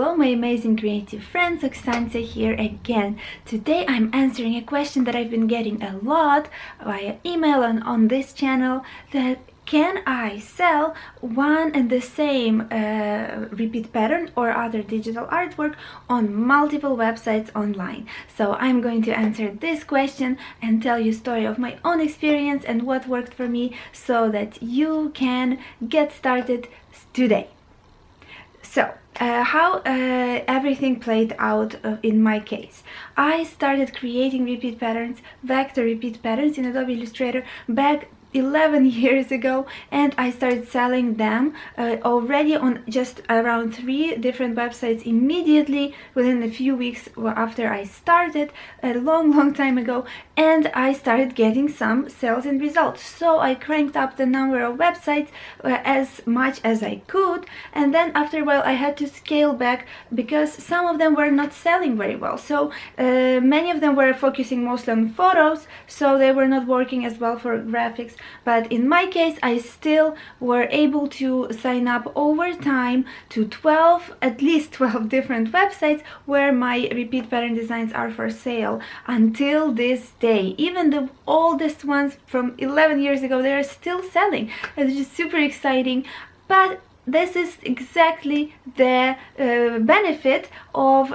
Hello my amazing creative friends, Oksancia here again. Today I'm answering a question that I've been getting a lot via email and on this channel, that can I sell one and the same repeat pattern or other digital artwork on multiple websites online? So I'm going to answer this question and tell you a story of my own experience and what worked for me so that you can get started today. So, how everything played out in my case. I started creating repeat patterns, vector repeat patterns in Adobe Illustrator back 11 years ago, and I started selling them already on just around 3 different websites immediately within a few weeks after I started a long time ago, and I started getting some sales and results. So I cranked up the number of websites as much as I could, and then after a while I had to scale back because some of them were not selling very well. So many of them were focusing mostly on photos, so they were not working as well for graphics. But in my case, I still were able to sign up over time to at least 12 different websites where my repeat pattern designs are for sale until this day. Even the oldest ones from 11 years ago, they are still selling. It's just super exciting. But this is exactly the benefit of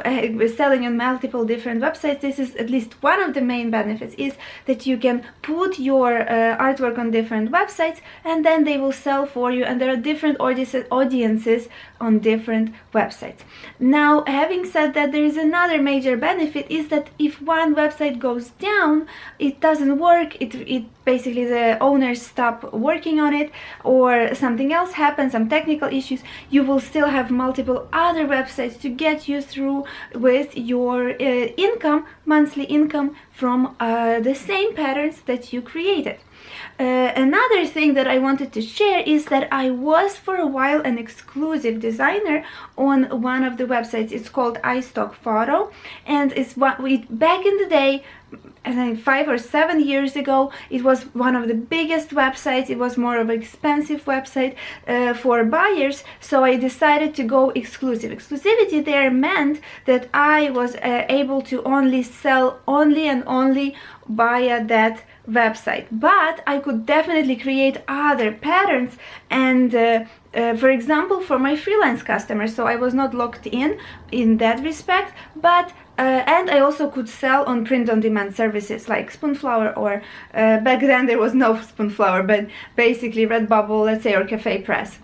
selling on multiple different websites. This is at least one of the main benefits, is that you can put your artwork on different websites and then they will sell for you, and there are different audiences on different websites. Now, having said that, there is another major benefit, is that if one website goes down, it doesn't work, it basically the owners stop working on it, or something else happens, some technical issues, you will still have multiple other websites to get you through with your monthly income from the same patterns that you created. Another thing that I wanted to share is that I was for a while an exclusive designer on one of the websites. It's called iStock Photo, and it's what we back in the day, I think 5 or 7 years ago, it was one of the biggest websites. It was more of an expensive website for buyers, so I decided to go exclusive. Exclusivity there meant that I was able to only sell only via that website, but I could definitely create other patterns, and for example, for my freelance customers, so I was not locked in that respect, but and I also could sell on print-on-demand services like Spoonflower, or back then there was no Spoonflower, but basically Redbubble, let's say, or Cafe Press.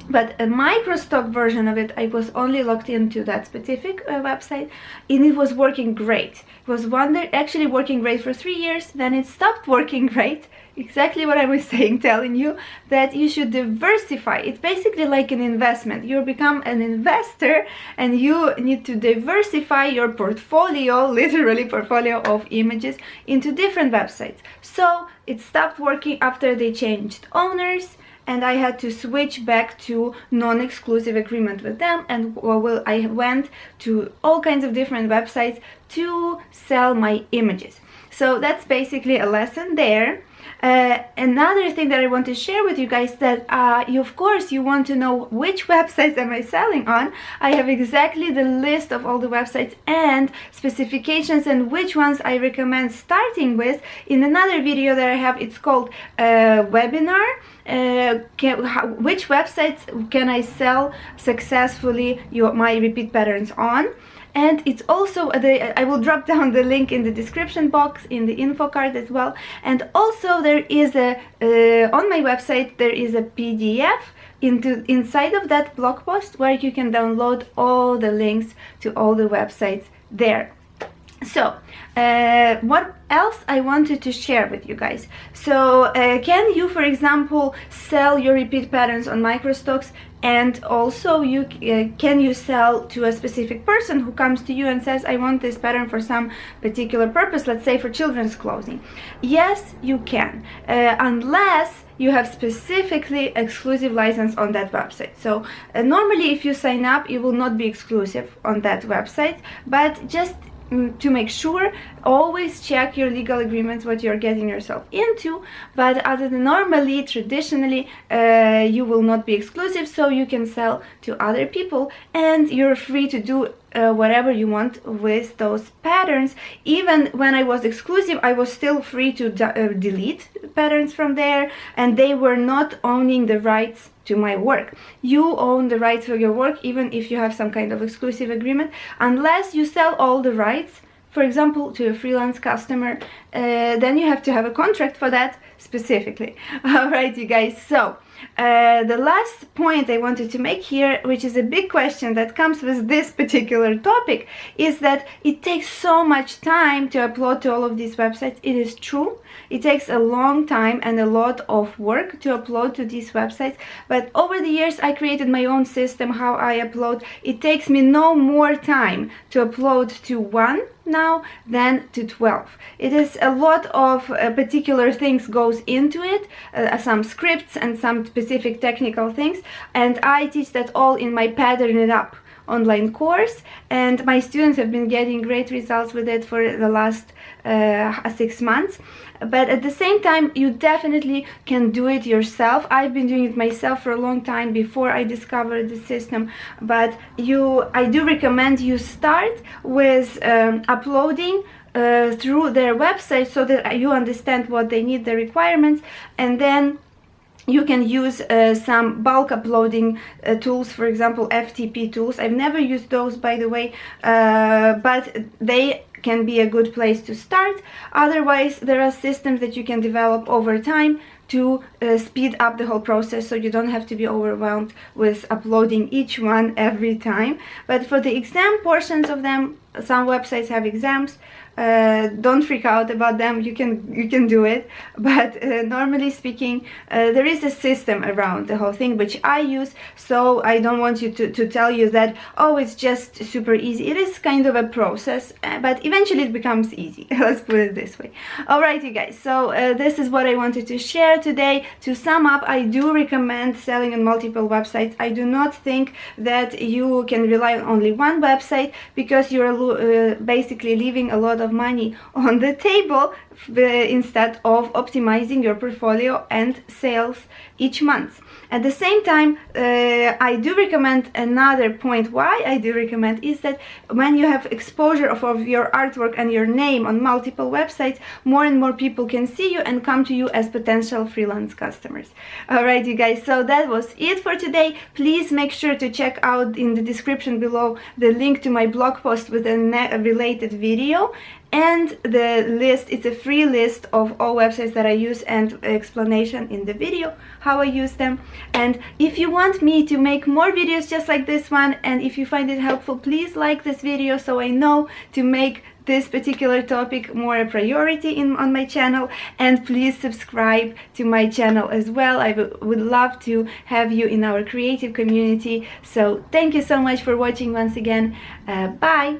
But a microstock version of it, I was only locked into that specific website, and it was working great. It was actually working great for 3 years, then it stopped working great. Exactly what I was saying, telling you that you should diversify. It's basically like an investment. You become an investor and you need to diversify your portfolio, literally portfolio of images, into different websites. So it stopped working after they changed owners, and I had to switch back to non-exclusive agreement with them, and I went to all kinds of different websites to sell my images. So that's basically a lesson there. Another thing that I want to share with you guys, that of course you want to know which websites am I selling on. I have exactly the list of all the websites and specifications and which ones I recommend starting with in another video that I have. It's called webinar, which websites can I sell successfully my repeat patterns on. And it's also, I will drop down the link in the description box, in the info card as well. And also there is on my website, there is a PDF inside of that blog post where you can download all the links to all the websites there. So, what else I wanted to share with you guys? So, can you, for example, sell your repeat patterns on microstocks, and also can you sell to a specific person who comes to you and says, I want this pattern for some particular purpose, let's say for children's clothing? Yes, you can, unless you have specifically exclusive license on that website. So normally if you sign up, you will not be exclusive on that website, but just to make sure, always check your legal agreements, what you're getting yourself into. But other than normally, traditionally, you will not be exclusive, so you can sell to other people, and you're free to do whatever you want with those patterns. Even when I was exclusive, I was still free to delete patterns from there, and they were not owning the rights to my work. You own the rights for your work even if you have some kind of exclusive agreement, unless you sell all the rights, for example, to a freelance customer. Then you have to have a contract for that specifically. All right, you guys, so the last point I wanted to make here, which is a big question that comes with this particular topic, is that it takes so much time to upload to all of these websites. It is true, it takes a long time and a lot of work to upload to these websites, but over the years I created my own system how I upload. It takes me no more time to upload to one now than to 12. It is a lot of particular things goes into it, some scripts and some specific technical things, and I teach that all in my Pattern It Up online course, and my students have been getting great results with it for the last 6 months. But at the same time, you definitely can do it yourself. I've been doing it myself for a long time before I discovered the system, but I do recommend you start with uploading through their website so that you understand what they need, the requirements, and then you can use some bulk uploading tools, for example, FTP tools. I've never used those, by the way, but they can be a good place to start. Otherwise, there are systems that you can develop over time to speed up the whole process, so you don't have to be overwhelmed with uploading each one every time. But for the exam portions of them, some websites have exams. Don't freak out about them, you can do it, but normally speaking, there is a system around the whole thing which I use, so I don't want you to tell you that, oh, it's just super easy. It is kind of a process, but eventually it becomes easy. Let's put it this way. Alright, you guys, so this is what I wanted to share today. To sum up, I do recommend selling on multiple websites. I do not think that you can rely on only one website, because you're basically leaving a lot of money on the table instead of optimizing your portfolio and sales each month. At the same time, I do recommend, another point why I do recommend, is that when you have exposure of your artwork and your name on multiple websites, more and more people can see you and come to you as potential freelance customers. Alright, you guys, so that was it for today. Please make sure to check out in the description below the link to my blog post with a related video, and the list. It's a free list of all websites that I use and explanation in the video how I use them. And if you want me to make more videos just like this one, and if you find it helpful, please like this video so I know to make this particular topic more a priority on my channel, and please subscribe to my channel as well. I would love to have you in our creative community. So thank you so much for watching once again. Bye!